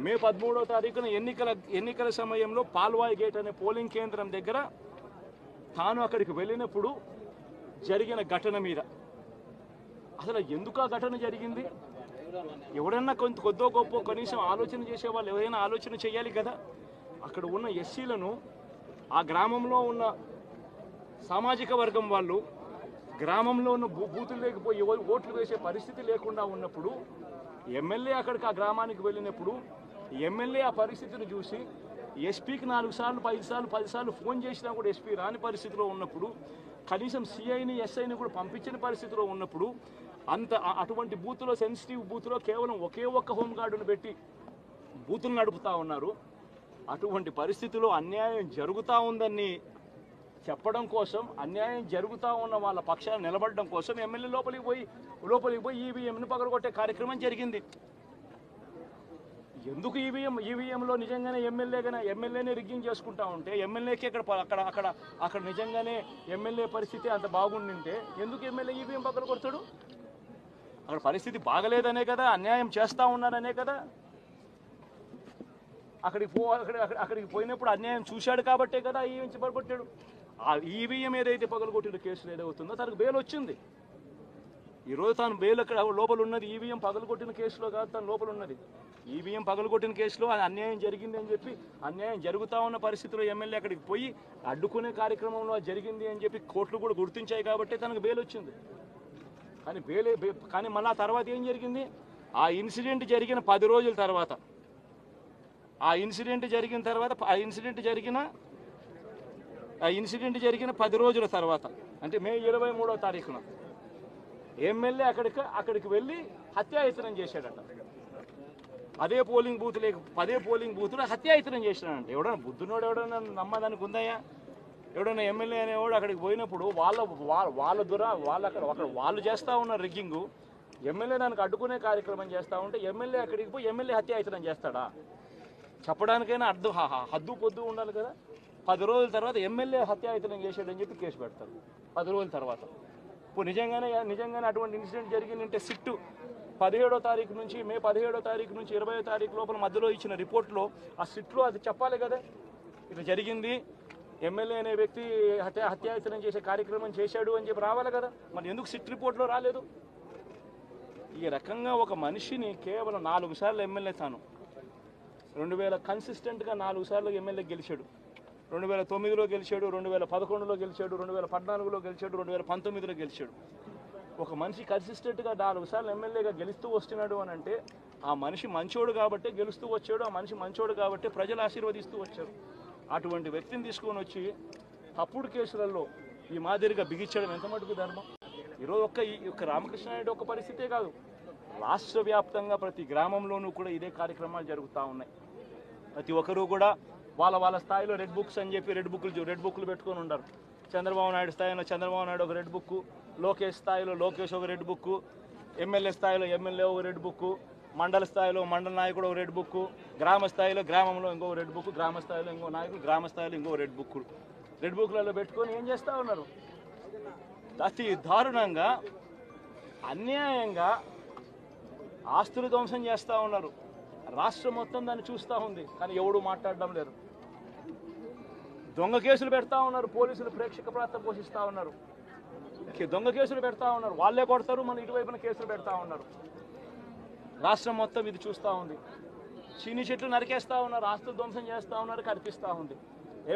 మే 13వ తారీఖున ఎన్నికల సమయంలో పాల్వాయి గేట్ అనే పోలింగ్ కేంద్రం దగ్గర తాను అక్కడికి వెళ్ళినప్పుడు జరిగిన ఘటన మీద అసలు ఎందుకు ఆ ఘటన జరిగింది? ఎవడన్నా కొద్దో గొప్ప కనీసం ఆలోచన చేసేవాళ్ళు ఎవరైనా ఆలోచన చేయాలి కదా. అక్కడ ఉన్న ఎస్సీలను ఆ గ్రామంలో ఉన్న సామాజిక వర్గం వాళ్ళు గ్రామంలో ఉన్న బూతులు లేకపోయి ఓట్లు వేసే పరిస్థితి లేకుండా ఉన్నప్పుడు ఎమ్మెల్యే అక్కడికి ఆ గ్రామానికి వెళ్ళినప్పుడు ఎమ్మెల్యే ఆ పరిస్థితిని చూసి ఎస్పీకి 4 సార్లు 5 సార్లు 10 సార్లు ఫోన్ చేసినా కూడా ఎస్పీ రాని పరిస్థితిలో ఉన్నప్పుడు, కనీసం సిఐని ఎస్ఐని కూడా పంపించిన పరిస్థితిలో ఉన్నప్పుడు, అటువంటి బూత్లో సెన్సిటివ్ బూత్లో కేవలం ఒకే ఒక్క హోంగార్డును పెట్టి బూతులు నడుపుతూ ఉన్నారు. అటువంటి పరిస్థితిలో అన్యాయం జరుగుతూ ఉందని చెప్పడం కోసం, అన్యాయం జరుగుతూ ఉన్న వాళ్ళ పక్షాన్ని నిలబడడం కోసం ఎమ్మెల్యే లోపలికి పోయి ఈవీఎంను పగలగొట్టే కార్యక్రమం జరిగింది. ఎందుకు ఈవీఎంలో నిజంగానే ఎమ్మెల్యేనే రిగ్గింగ్ చేసుకుంటా ఉంటే ఎమ్మెల్యేకి అక్కడ నిజంగానే ఎమ్మెల్యే పరిస్థితి అంత బాగుండింటే ఎందుకు ఎమ్మెల్యే ఈవీఎం పక్కన కొడతాడు? అక్కడ పరిస్థితి బాగలేదనే కదా, అన్యాయం చేస్తూ ఉన్నారనే కదా. అక్కడికి పోయినప్పుడు అన్యాయం చూశాడు కాబట్టే కదా ఈవీఎం పగలగొట్టాడు. ఆ ఈవీఎం ఏదైతే పగలగొట్టిన కేసులు ఏదవుతుందో తనకు బెయిల్ వచ్చింది. ఈరోజు తాను బెయిల్ అక్కడ లోపల ఉన్నది ఈవీఎం పగలగొట్టిన కేసులో కాదు, తను లోపల ఉన్నది ఈవీఎం పగలగొట్టిన కేసులో. అది అన్యాయం జరిగింది అని చెప్పి, అన్యాయం జరుగుతూ ఉన్న పరిస్థితిలో ఎమ్మెల్యే అక్కడికి పోయి అడ్డుకునే కార్యక్రమంలో జరిగింది అని చెప్పి కోర్టులు కూడా గుర్తించాయి కాబట్టి తనకు బెయిల్ వచ్చింది. కానీ మళ్ళీ ఆ తర్వాత ఏం జరిగింది? ఆ ఇన్సిడెంట్ జరిగిన 10 రోజుల తర్వాత, ఆ ఇన్సిడెంట్ జరిగిన 10 రోజుల తర్వాత అంటే మే 23వ తారీఖున ఎమ్మెల్యే అక్కడికి వెళ్ళి హత్యాయత్నం చేశాడట. అదే పోలింగ్ బూత్లో హత్యాయత్నం చేశాడంట. ఎవడన్నా బుద్ధునోడు ఎవడన్నా నమ్మదానికి ఉందయ్యా? ఎవడన్నా ఎమ్మెల్యే అనేవాడు అక్కడికి పోయినప్పుడు వాళ్ళు చేస్తూ ఉన్న రిగ్గింగు, ఎమ్మెల్యే దానికి అడ్డుకునే కార్యక్రమం చేస్తూ ఉంటే ఎమ్మెల్యే అక్కడికి పోయి ఎమ్మెల్యే హత్యాయత్నం చేస్తాడా? చెప్పడానికైనా హద్దు పొద్దు ఉండాలి కదా. 10 రోజుల తర్వాత ఎమ్మెల్యే హత్యాయత్నం చేశాడని చెప్పి కేసు పెడతారు 10 రోజుల తర్వాత. ఇప్పుడు నిజంగానే అటువంటి ఇన్సిడెంట్ జరిగిందంటే సిట్టు 17వ తారీఖు నుంచి మే 17వ తారీఖు నుంచి 20వ తారీఖు లోపల మధ్యలో ఇచ్చిన రిపోర్ట్లో ఆ సిట్లో అది చెప్పాలి కదా, ఇది జరిగింది, ఎమ్మెల్యే అనే వ్యక్తి హత్యాయత్నం చేసే కార్యక్రమం చేశాడు అని చెప్పి రావాలి కదా. మరి ఎందుకు సిట్ రిపోర్ట్లో రాలేదు? ఈ రకంగా ఒక మనిషిని కేవలం 4 సార్లు ఎమ్మెల్యే తాను 2000 కన్సిస్టెంట్గా 4 సార్లు ఎమ్మెల్యే గెలిచాడు. 2009లో గెలిచాడు, 2011లో గెలిచాడు, 2014లో గెలిచాడు, 2019లో గెలిచాడు. ఒక మనిషి కన్సిస్టెంట్గా 4 సార్లు ఎమ్మెల్యేగా గెలుస్తూ వస్తున్నాడు అని అంటే ఆ మనిషి మంచోడు కాబట్టే గెలుస్తూ వచ్చాడు, ఆ మనిషి మంచోడు కాబట్టే ప్రజలు ఆశీర్వదిస్తూ వచ్చారు. అటువంటి వ్యక్తిని తీసుకొని వచ్చి తప్పుడు కేసులలో ఈ మాదిరిగా బిగించడం ఎంత మటుకు ధర్మం? ఈరోజు ఒక్క రామకృష్ణారెడ్డి ఒక్క పరిస్థితే కాదు, రాష్ట్ర వ్యాప్తంగా ప్రతి గ్రామంలోనూ కూడా ఇదే కార్యక్రమాలు జరుగుతూ ఉన్నాయి. ప్రతి ఒక్కరూ కూడా వాళ్ళ స్థాయిలో రెడ్ బుక్స్ అని చెప్పి రెడ్ బుక్లు పెట్టుకొని ఉన్నారు. చంద్రబాబు నాయుడు స్థాయిలో చంద్రబాబు నాయుడు ఒక రెడ్ బుక్, లోకేష్ స్థాయిలో లోకేష్ ఒక రెడ్ బుక్, ఎమ్మెల్యే స్థాయిలో ఎమ్మెల్యే ఒక రెడ్ బుక్, మండల స్థాయిలో మండల నాయకుడు ఒక రెడ్ బుక్, గ్రామ స్థాయిలో గ్రామంలో ఇంకో రెడ్ బుక్, గ్రామ స్థాయిలో ఇంకో నాయకుడు గ్రామ స్థాయిలో ఇంకో రెడ్ బుక్లలో పెట్టుకొని ఏం చేస్తూ ఉన్నారు? అతి దారుణంగా అన్యాయంగా ఆస్తులు ధ్వంసం చేస్తూ ఉన్నారు. రాష్ట్రం మొత్తం దాన్ని చూస్తూ ఉంది, కానీ ఎవడు మాట్లాడడం లేదు. దొంగ కేసులు పెడతా ఉన్నారు, పోలీసులు ప్రేక్షక పాత్ర పోషిస్తూ ఉన్నారు. దొంగ కేసులు పెడతా ఉన్నారు, వాళ్ళే కొడతారు, మన ఇటువైపున కేసులు పెడతా ఉన్నారు. రాష్ట్రం మొత్తం ఇది చూస్తూ ఉంది. చీని చెట్లు నరికేస్తూ ఉన్నారు, ఆస్తులు ధ్వంసం చేస్తూ ఉన్నారు, కనిపిస్తూ ఉంది.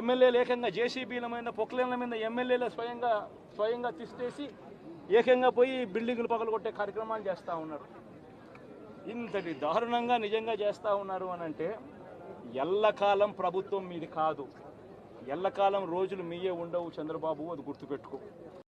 ఎమ్మెల్యేలు ఏకంగా జేసీబీల మీద పొక్లైన్ల మీద ఎమ్మెల్యేలు స్వయంగా తిష్టేసి ఏకంగా పోయి బిల్డింగులు పగలగొట్టే కార్యక్రమాలు చేస్తూ ఉన్నారు. ఇంతటి దారుణంగా నిజంగా చేస్తూ ఉన్నారు అని అంటే ఎల్లకాలం ప్రభుత్వం మీది కాదు, ఎల్లకాలం రోజులు మీయే ఉండవు చంద్రబాబు, అది గుర్తుపెట్టుకో.